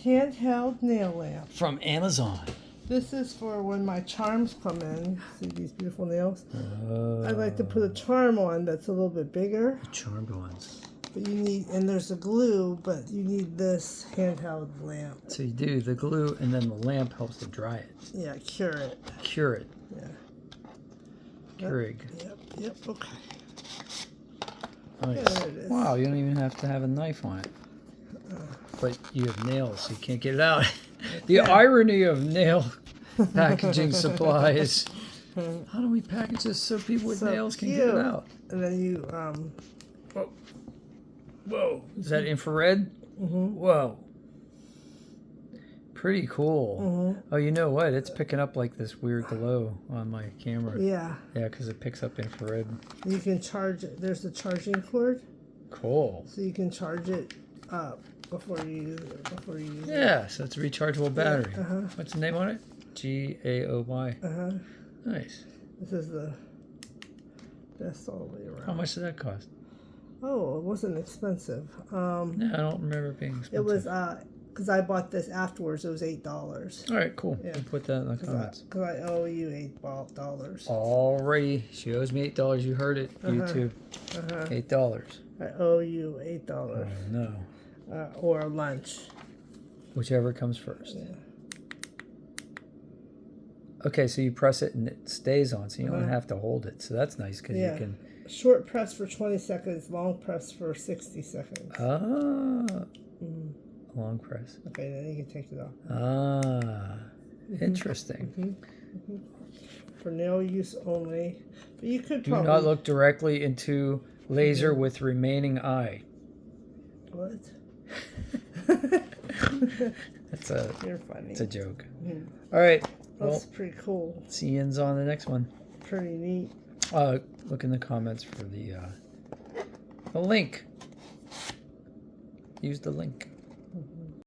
handheld nail lamp. From Amazon. This is for when my charms come in. See these beautiful nails? I like to put a charm on that's a little bit bigger. The charmed ones. But you need, and there's a glue, but you need this handheld lamp. So you do the glue, and then the lamp helps to dry it. Yeah, cure it. Cure it. Yeah. Keurig. Yep, okay. Nice. There it is. Wow, you don't even have to have a knife on it. But you have nails, so you can't get it out. The irony of nail packaging supplies. How do we package this so people with nails can get it out? And then you, Whoa. Whoa. Is that infrared? Mm-hmm. Whoa. Pretty cool. Mm-hmm. Oh, you know what? It's picking up like this weird glow on my camera. Yeah. Yeah, because it picks up infrared. You can charge it. There's the charging cord. Cool. So you can charge it up before you use it. Yeah, so it's a rechargeable battery. Yeah, What's the name on it? GAOY. Nice. This is the best all the way around. How much did that cost? Oh, it wasn't expensive. No, I don't remember it being expensive. It was because I bought this afterwards. It was $8. All right, cool. Yeah. We'll put that in the comments. Because I owe you $8. Alrighty, she owes me $8. You heard it, YouTube. $8. I owe you $8. Oh no. Or a lunch. Whichever comes first. Yeah. Okay, so you press it and it stays on, so you don't have to hold it. So that's nice because you can. Short press for 20 seconds, long press for 60 seconds. Long press. Okay, then you can take it off. Interesting. For nail use only. But you could Do probably... not look directly into laser with remaining eye. What? You're funny. It's a joke. All right. That's pretty cool. See you on the next one. Pretty neat. Look in the comments for the link. Use the link.